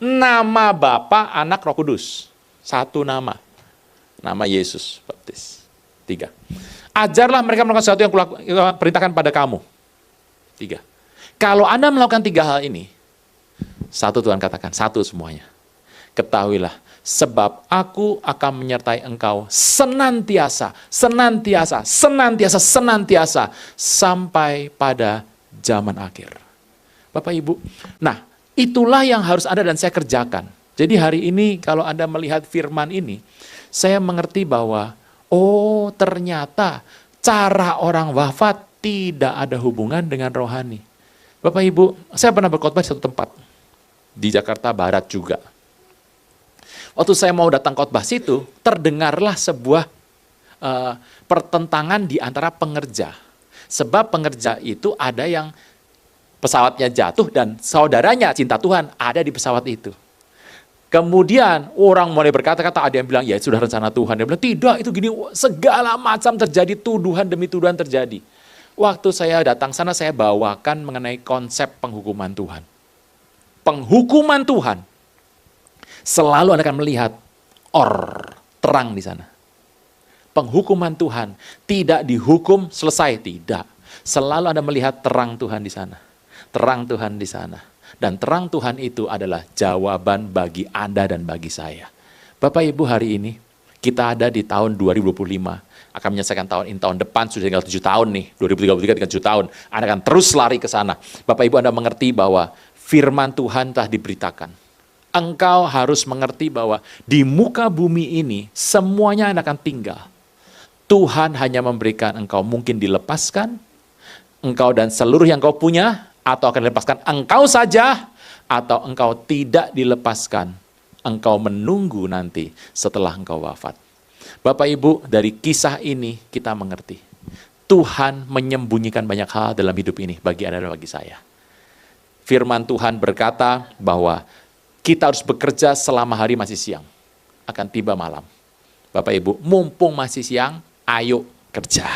nama Bapa, Anak, Roh Kudus. Satu nama. Nama Yesus, baptis. 3. Ajarlah mereka melakukan sesuatu yang perintahkan pada kamu. 3. Kalau Anda melakukan 3 hal ini, satu Tuhan katakan, satu semuanya. Ketahuilah, sebab aku akan menyertai engkau senantiasa, senantiasa, senantiasa, senantiasa, sampai pada zaman akhir. Bapak Ibu, nah itulah yang harus Anda dan saya kerjakan. Jadi hari ini kalau Anda melihat firman ini, saya mengerti bahwa oh ternyata cara orang wafat tidak ada hubungan dengan rohani. Bapak Ibu, saya pernah berkhotbah di satu tempat, di Jakarta Barat juga. Waktu saya mau datang khotbah situ, terdengarlah sebuah pertentangan di antara pengerja. Sebab pengerja itu ada yang pesawatnya jatuh dan saudaranya cinta Tuhan ada di pesawat itu. Kemudian orang mulai berkata-kata, ada yang bilang, ya sudah rencana Tuhan. Dia bilang, tidak, itu gini, segala macam terjadi, tuduhan demi tuduhan terjadi. Waktu saya datang sana, saya bawakan mengenai konsep penghukuman Tuhan. Penghukuman Tuhan, selalu Anda akan melihat terang di sana. Penghukuman Tuhan, tidak dihukum selesai, tidak. Selalu Anda melihat terang Tuhan di sana. Terang Tuhan di sana. Dan terang Tuhan itu adalah jawaban bagi Anda dan bagi saya. Bapak Ibu, hari ini kita ada di tahun 2025. Akan menyelesaikan tahun ini, tahun depan sudah tinggal 7 tahun nih. 2033 tinggal 7 tahun. Anda akan terus lari ke sana. Bapak Ibu, Anda mengerti bahwa firman Tuhan telah diberitakan. Engkau harus mengerti bahwa di muka bumi ini semuanya Anda akan tinggal. Tuhan hanya memberikan engkau mungkin dilepaskan, engkau dan seluruh yang kau punya, atau akan dilepaskan engkau saja, atau engkau tidak dilepaskan. Engkau menunggu nanti setelah engkau wafat. Bapak Ibu, dari kisah ini kita mengerti. Tuhan menyembunyikan banyak hal dalam hidup ini bagi Anda dan bagi saya. Firman Tuhan berkata bahwa kita harus bekerja selama hari masih siang. Akan tiba malam. Bapak Ibu, mumpung masih siang, ayo kerja.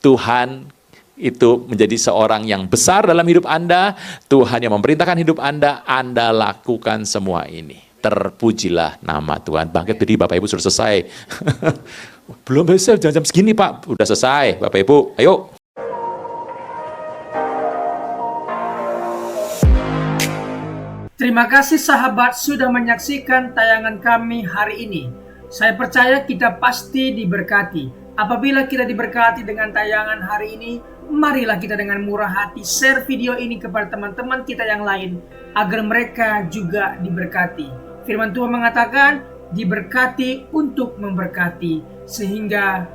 Tuhan itu menjadi seorang yang besar dalam hidup Anda, Tuhan yang memerintahkan hidup Anda lakukan semua ini. Terpujilah nama Tuhan. Bangkit berdiri, Bapak Ibu sudah selesai. Belum bisa, jam segini Pak, udah selesai. Bapak Ibu, ayo. Terima kasih sahabat sudah menyaksikan tayangan kami hari ini. Saya percaya kita pasti diberkati. Apabila kita diberkati dengan tayangan hari ini, marilah kita dengan murah hati share video ini kepada teman-teman kita yang lain, agar mereka juga diberkati. Firman Tuhan mengatakan, diberkati untuk memberkati, sehingga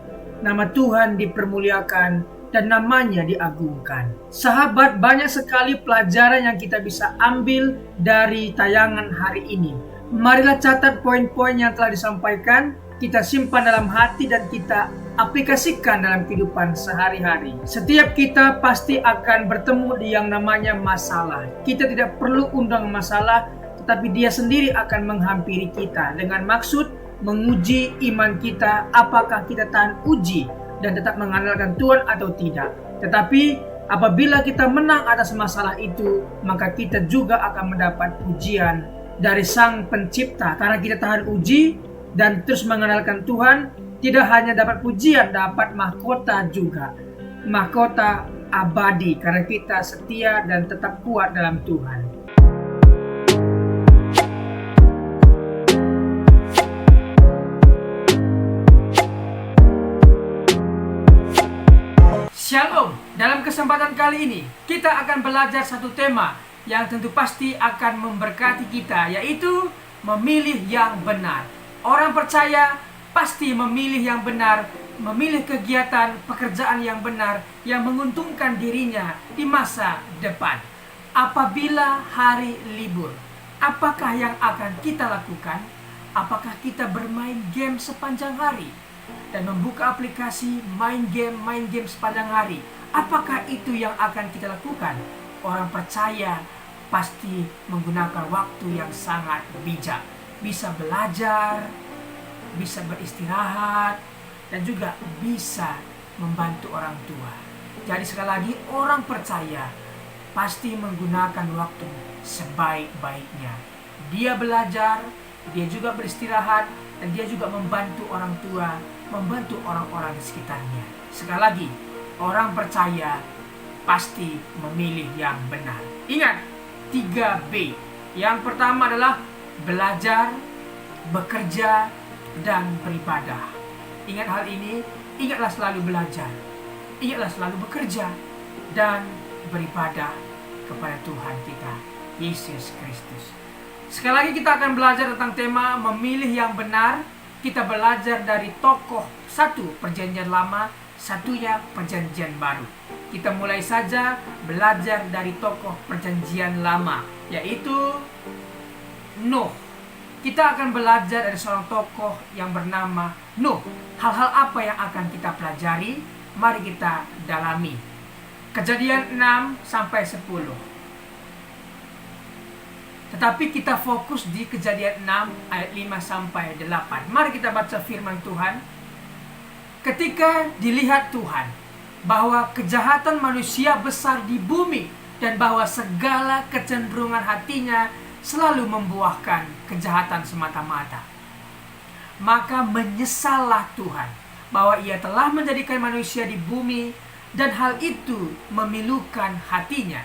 nama Tuhan dipermuliakan dan namanya diagungkan. Sahabat, banyak sekali pelajaran yang kita bisa ambil dari tayangan hari ini. Marilah catat poin-poin yang telah disampaikan, kita simpan dalam hati dan kita aplikasikan dalam kehidupan sehari-hari. Setiap kita pasti akan bertemu di yang namanya masalah. Kita tidak perlu undang masalah, tetapi dia sendiri akan menghampiri kita dengan maksud menguji iman kita, apakah kita tahan uji dan tetap mengandalkan Tuhan atau tidak. Tetapi apabila kita menang atas masalah itu, maka kita juga akan mendapat pujian dari Sang Pencipta. Karena kita tahan uji dan terus mengandalkan Tuhan, tidak hanya dapat pujian, dapat mahkota juga. Mahkota abadi karena kita setia dan tetap kuat dalam Tuhan. Shalom, dalam kesempatan kali ini kita akan belajar satu tema yang tentu pasti akan memberkati kita, yaitu memilih yang benar. Orang percaya pasti memilih yang benar, memilih kegiatan pekerjaan yang benar yang menguntungkan dirinya di masa depan. Apabila hari libur, apakah yang akan kita lakukan? Apakah kita bermain game sepanjang hari dan membuka aplikasi main game sepanjang hari? Apakah itu yang akan kita lakukan? Orang percaya pasti menggunakan waktu yang sangat bijak. Bisa belajar, bisa beristirahat, dan juga bisa membantu orang tua. Jadi sekali lagi, orang percaya pasti menggunakan waktu sebaik-baiknya. Dia belajar, dia juga beristirahat, dan dia juga membantu orang tua, membantu orang-orang di sekitarnya. Sekali lagi, orang percaya pasti memilih yang benar. Ingat, 3B. Yang pertama adalah belajar, bekerja, dan beribadah. Ingat hal ini, ingatlah selalu belajar, ingatlah selalu bekerja, dan beribadah kepada Tuhan kita, Yesus Kristus. Sekali lagi kita akan belajar tentang tema memilih yang benar. Kita belajar dari tokoh satu Perjanjian Lama, satunya Perjanjian Baru. Kita mulai saja belajar dari tokoh Perjanjian Lama, yaitu Nuh. Kita akan belajar dari seorang tokoh yang bernama Nuh. Hal-hal apa yang akan kita pelajari? Mari kita dalami. Kejadian 6 sampai 10. Tetapi kita fokus di Kejadian 6 ayat 5 sampai 8. Mari kita baca firman Tuhan. Ketika dilihat Tuhan bahwa kejahatan manusia besar di bumi dan bahwa segala kecenderungan hatinya selalu membuahkan kejahatan semata-mata, maka menyesallah Tuhan bahwa ia telah menjadikan manusia di bumi dan hal itu memilukan hatinya.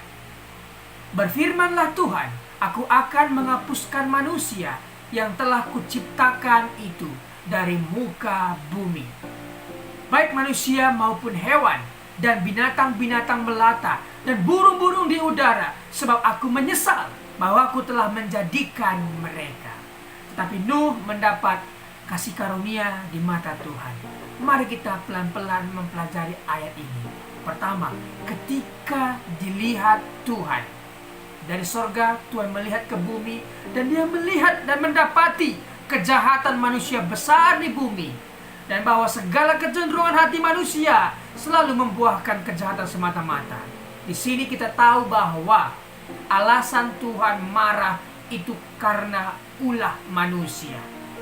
Berfirmanlah Tuhan, aku akan menghapuskan manusia yang telah kuciptakan itu dari muka bumi, baik manusia maupun hewan dan binatang-binatang melata dan burung-burung di udara, sebab aku menyesal bahwa aku telah menjadikan mereka. Tetapi Nuh mendapat kasih karunia di mata Tuhan. Mari kita pelan-pelan mempelajari ayat ini. Pertama, ketika dilihat Tuhan dari sorga, Tuhan melihat ke bumi dan dia melihat dan mendapati kejahatan manusia besar di bumi dan bahwa segala kecenderungan hati manusia selalu membuahkan kejahatan semata-mata. Di sini kita tahu bahwa alasan Tuhan marah itu karena ulah manusia.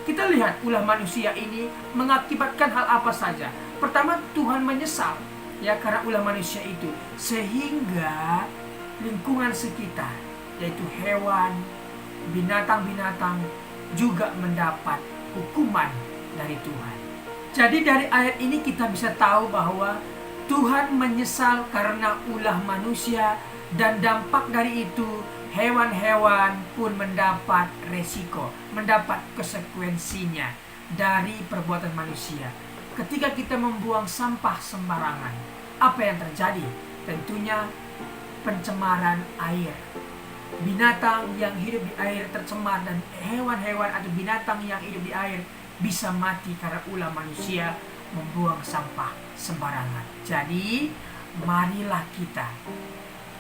Kita lihat ulah manusia ini mengakibatkan hal apa saja. Pertama, Tuhan menyesal ya karena ulah manusia itu, sehingga lingkungan sekitar, yaitu hewan, binatang-binatang juga mendapat hukuman dari Tuhan. Jadi dari ayat ini kita bisa tahu bahwa Tuhan menyesal karena ulah manusia, dan dampak dari itu hewan-hewan pun mendapat resiko, mendapat konsekuensinya dari perbuatan manusia. Ketika kita membuang sampah sembarangan, apa yang terjadi? Tentunya pencemaran air. Binatang yang hidup di air tercemar dan hewan-hewan atau binatang yang hidup di air bisa mati karena ulah manusia membuang sampah sembarangan. Jadi marilah kita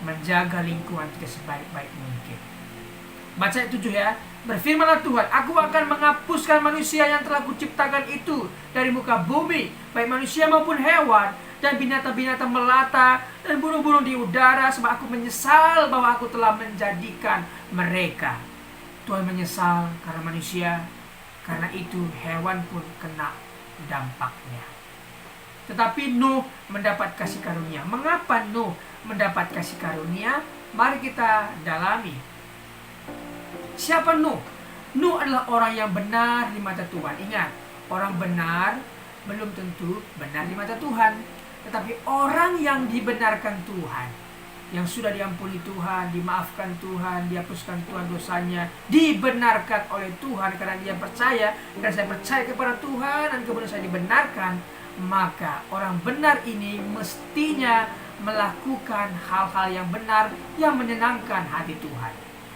menjaga lingkungan kita sebaik-baik mungkin. Baca ayat 7 ya. Berfirmanlah Tuhan, aku akan menghapuskan manusia yang telah kuciptakan itu dari muka bumi, baik manusia maupun hewan, dan binatang-binatang melata, dan burung-burung di udara, sebab aku menyesal bahwa aku telah menjadikan mereka. Tuhan menyesal karena manusia, karena itu hewan pun kena dampaknya. Tetapi Nuh mendapat kasih karunia. Mengapa Nuh mendapat kasih karunia? Mari kita dalami. Siapa Nuh? Nuh adalah orang yang benar di mata Tuhan. Ingat, orang benar belum tentu benar di mata Tuhan. Tetapi orang yang dibenarkan Tuhan, yang sudah diampuni Tuhan, dimaafkan Tuhan, dihapuskan Tuhan dosanya, dibenarkan oleh Tuhan karena dia percaya, dan saya percaya kepada Tuhan dan kemudian saya dibenarkan, maka orang benar ini mestinya melakukan hal-hal yang benar yang menyenangkan hati Tuhan.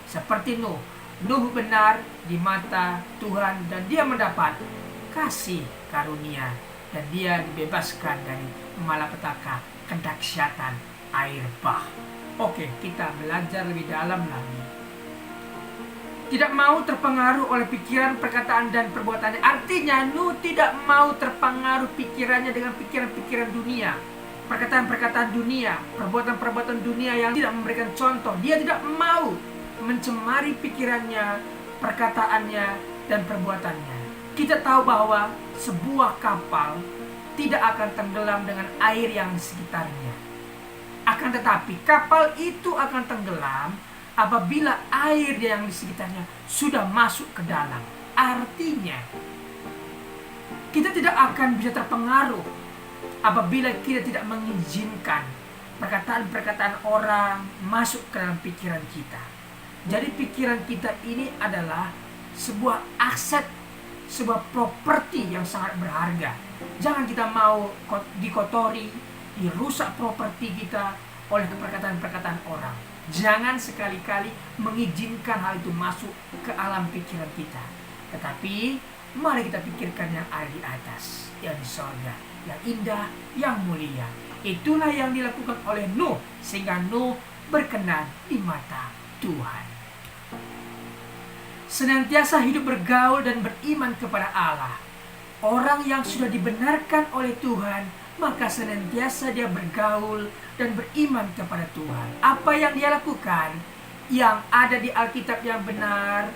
Seperti Nuh. Nuh benar di mata Tuhan dan dia mendapat kasih karunia dan dia dibebaskan dari malapetaka kedahsyatan air bah. Oke, kita belajar lebih dalam lagi. Tidak mau terpengaruh oleh pikiran, perkataan, dan perbuatannya. Artinya Nuh tidak mau terpengaruh pikirannya dengan pikiran-pikiran dunia, perkataan-perkataan dunia, perbuatan-perbuatan dunia yang tidak memberikan contoh. Dia tidak mau mencemari pikirannya, perkataannya, dan perbuatannya. Kita tahu bahwa sebuah kapal tidak akan tenggelam dengan air yang di sekitarnya. Akan tetapi kapal itu akan tenggelam apabila air yang di sekitarnya sudah masuk ke dalam. Artinya kita tidak akan bisa terpengaruh apabila kita tidak mengizinkan perkataan-perkataan orang masuk ke dalam pikiran kita. Jadi pikiran kita ini adalah sebuah aset, sebuah properti yang sangat berharga. Jangan kita mau dikotori, dirusak properti kita oleh perkataan-perkataan orang. Jangan sekali-kali mengizinkan hal itu masuk ke alam pikiran kita. Tetapi mari kita pikirkan yang ada di atas, yang di sorga, yang indah, yang mulia. Itulah yang dilakukan oleh Nuh, sehingga Nuh berkenan di mata Tuhan. Senantiasa hidup bergaul dan beriman kepada Allah. Orang yang sudah dibenarkan oleh Tuhan, maka senantiasa dia bergaul dan beriman kepada Tuhan. Apa yang dia lakukan, yang ada di Alkitab yang benar,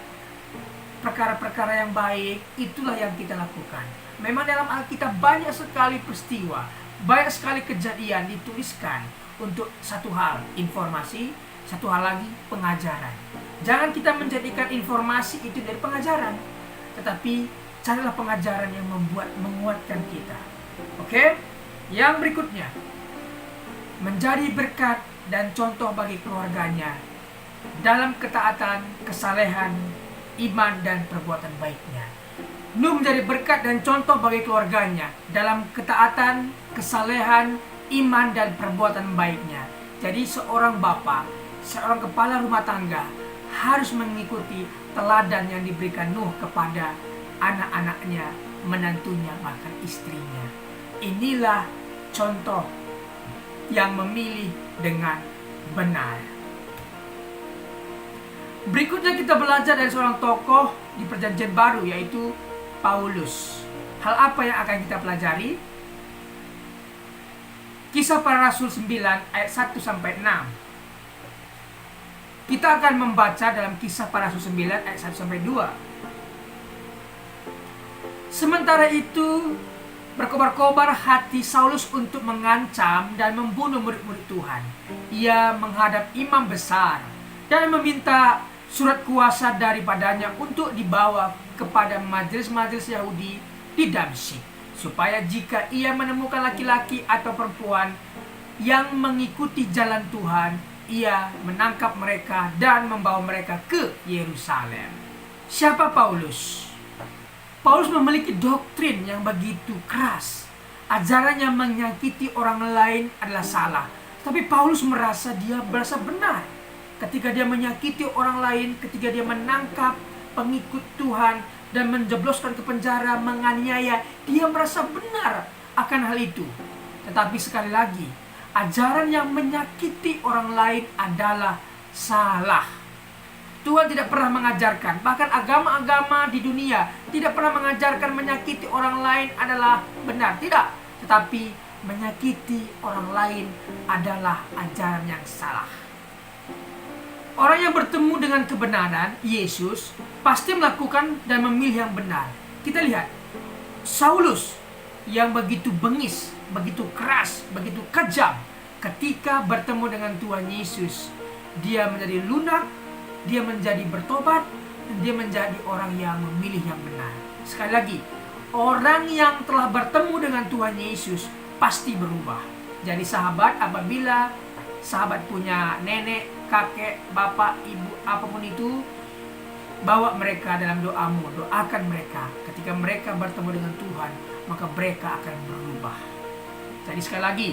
perkara-perkara yang baik, itulah yang kita lakukan. Memang dalam Alkitab banyak sekali peristiwa, banyak sekali kejadian dituliskan untuk satu hal, informasi, satu hal lagi, pengajaran. Jangan kita menjadikan informasi itu dari pengajaran, tetapi carilah pengajaran yang menguatkan kita. Oke? Yang berikutnya, menjadi berkat dan contoh bagi keluarganya dalam ketaatan, kesalehan, iman, dan perbuatan baiknya. Nuh menjadi berkat dan contoh bagi keluarganya dalam ketaatan, kesalehan, iman, dan perbuatan baiknya. Jadi seorang bapa, seorang kepala rumah tangga harus mengikuti teladan yang diberikan Nuh kepada anak-anaknya, menantunya, bahkan istrinya. Inilah contoh yang memilih dengan benar. Berikutnya kita belajar dari seorang tokoh di Perjanjian Baru, yaitu Paulus. Hal apa yang akan kita pelajari? Kisah Para Rasul 9 ayat 1-6. Kita akan membaca dalam Kisah Para Rasul 9 ayat 1-2. Sementara itu berkobar-kobar hati Saulus untuk mengancam dan membunuh murid-murid Tuhan. Ia menghadap imam besar dan meminta surat kuasa daripadanya untuk dibawa kepada majelis-majelis Yahudi di Damsyik, supaya jika ia menemukan laki-laki atau perempuan yang mengikuti jalan Tuhan, ia menangkap mereka dan membawa mereka ke Yerusalem. Siapa Paulus? Paulus memiliki doktrin yang begitu keras. Ajarannya menyakiti orang lain adalah salah. Tapi Paulus merasa benar. Ketika dia menyakiti orang lain, ketika dia menangkap pengikut Tuhan dan menjebloskan ke penjara, menganiaya, dia merasa benar akan hal itu. Tetapi sekali lagi, ajaran yang menyakiti orang lain adalah salah. Tuhan tidak pernah mengajarkan, bahkan agama-agama di dunia tidak pernah mengajarkan menyakiti orang lain adalah benar. Tidak, tetapi menyakiti orang lain adalah ajaran yang salah. Orang yang bertemu dengan kebenaran, Yesus, pasti melakukan dan memilih yang benar. Kita lihat, Saulus yang begitu bengis, begitu keras, begitu kejam, ketika bertemu dengan Tuhan Yesus, dia menjadi lunak, dia menjadi bertobat, dan dia menjadi orang yang memilih yang benar. Sekali lagi, orang yang telah bertemu dengan Tuhan Yesus pasti berubah. Jadi sahabat, apabila sahabat punya nenek, kakek, bapak, ibu, apapun itu, bawa mereka dalam doamu, doakan mereka. Ketika mereka bertemu dengan Tuhan, maka mereka akan berubah. Jadi sekali lagi,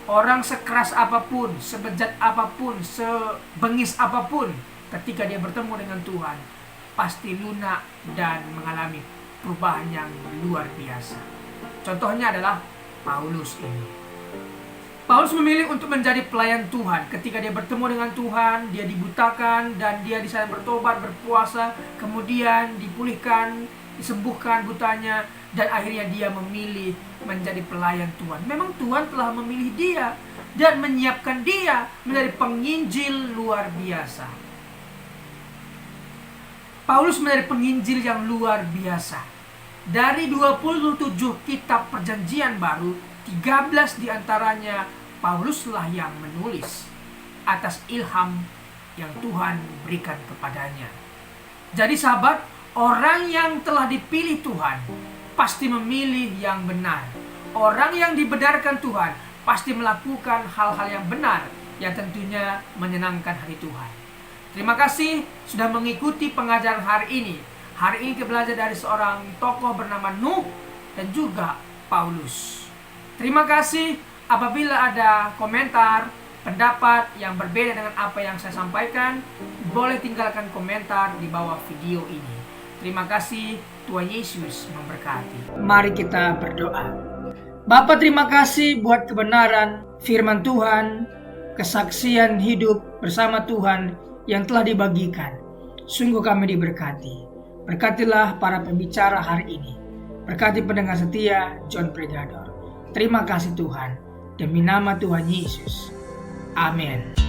orang sekeras apapun, sebejat apapun, sebengis apapun, ketika dia bertemu dengan Tuhan, pasti lunak dan mengalami perubahan yang luar biasa. Contohnya adalah Paulus ini. Paulus memilih untuk menjadi pelayan Tuhan. Ketika dia bertemu dengan Tuhan, dia dibutakan dan dia di sana bertobat, berpuasa, kemudian dipulihkan, disembuhkan butanya, dan akhirnya dia memilih menjadi pelayan Tuhan. Memang Tuhan telah memilih dia dan menyiapkan dia menjadi penginjil luar biasa. Paulus menjadi penginjil yang luar biasa. Dari 27 kitab perjanjian baru, 13 diantaranya Pauluslah yang menulis atas ilham yang Tuhan berikan kepadanya. Jadi sahabat, orang yang telah dipilih Tuhan pasti memilih yang benar. Orang yang dibenarkan Tuhan pasti melakukan hal-hal yang benar, yang tentunya menyenangkan hati Tuhan. Terima kasih sudah mengikuti pengajaran hari ini. Hari ini kita belajar dari seorang tokoh bernama Nuh dan juga Paulus. Terima kasih. Apabila ada komentar, pendapat yang berbeda dengan apa yang saya sampaikan, boleh tinggalkan komentar di bawah video ini. Terima kasih. Tuhan Yesus memberkati. Mari kita berdoa. Bapa, terima kasih buat kebenaran firman Tuhan, kesaksian hidup bersama Tuhan yang telah dibagikan. Sungguh kami diberkati. Berkatilah para pembicara hari ini. Berkati pendengar setia John Pregador. Terima kasih Tuhan. Demi nama Tuhan Yesus. Amin.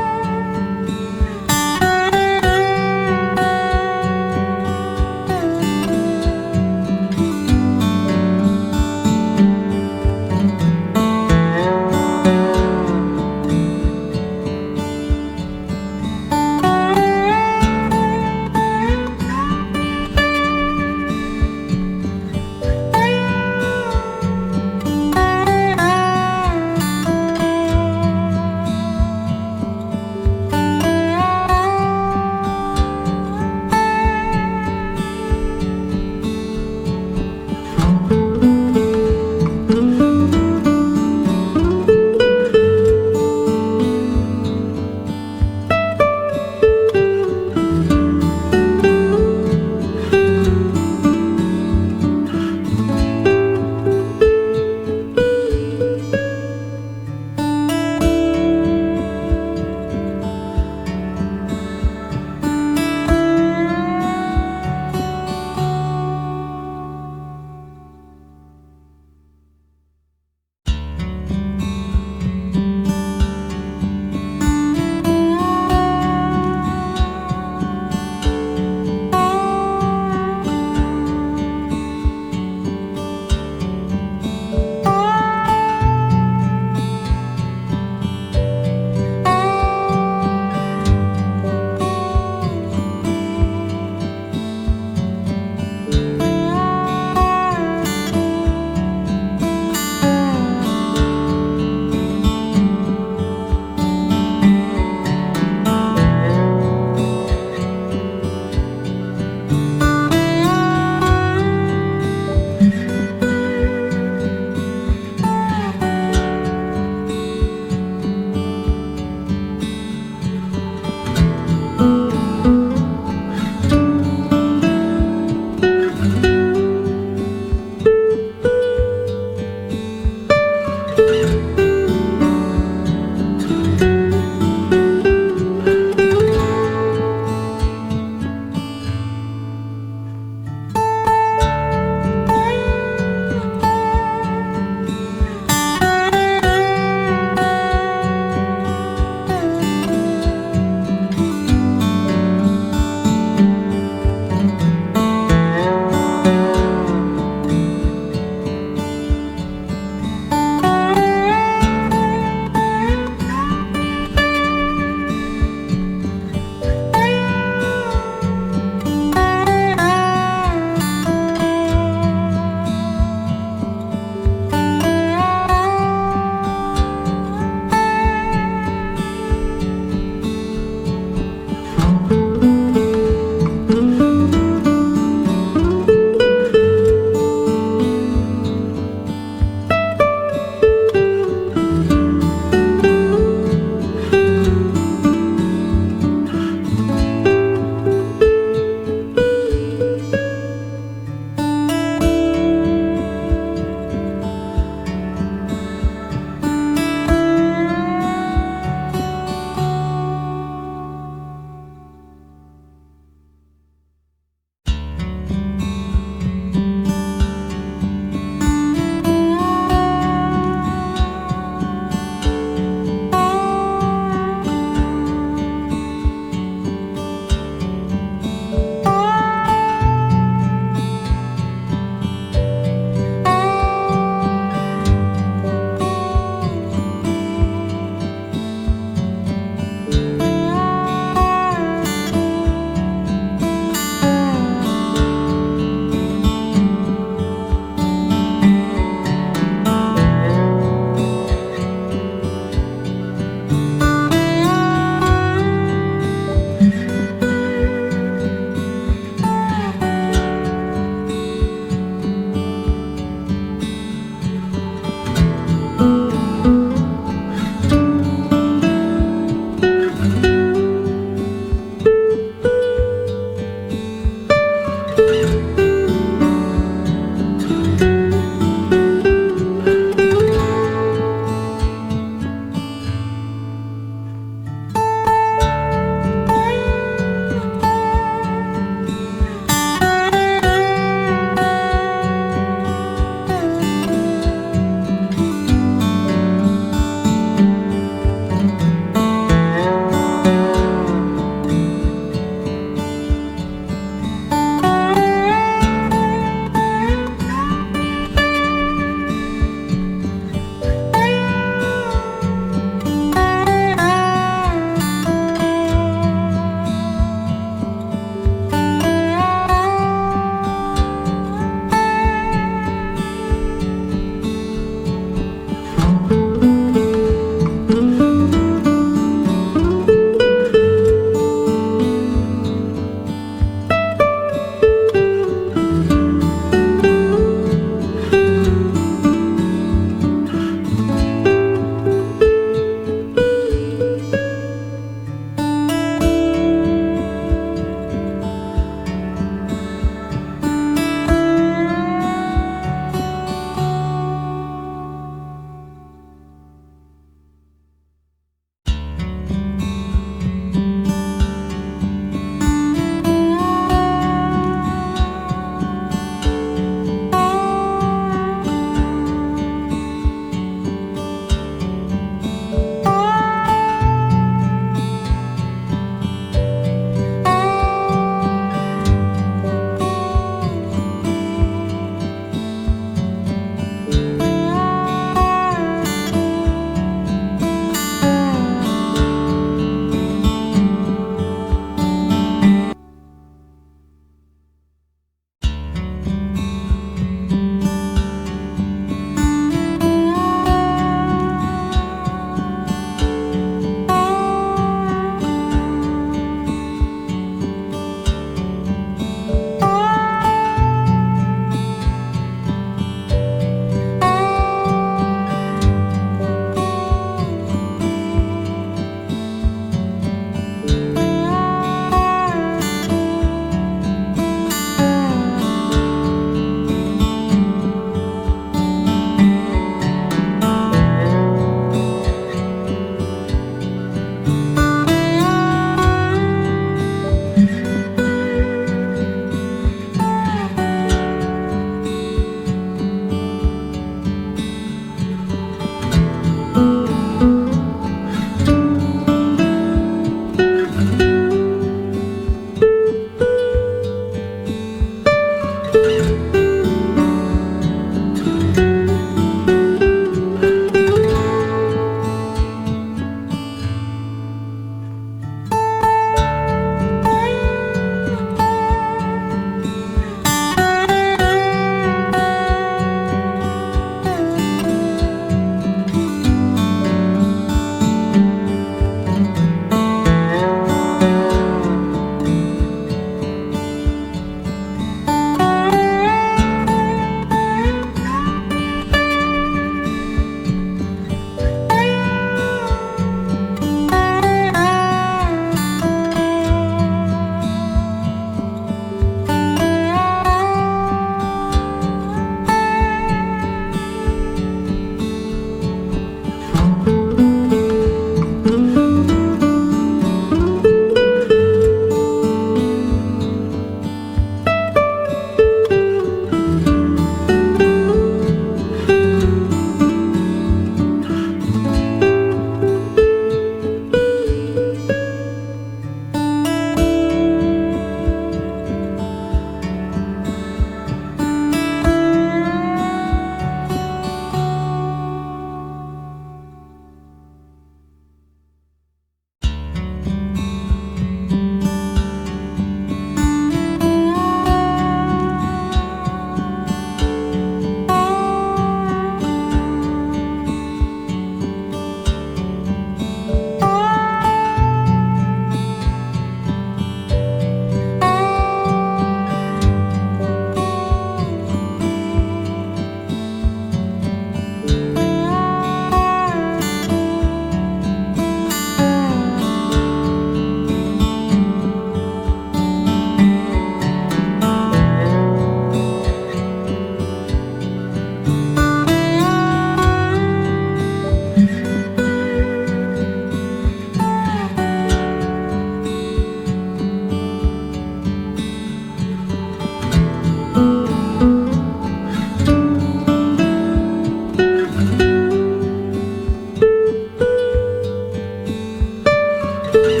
Tuhan.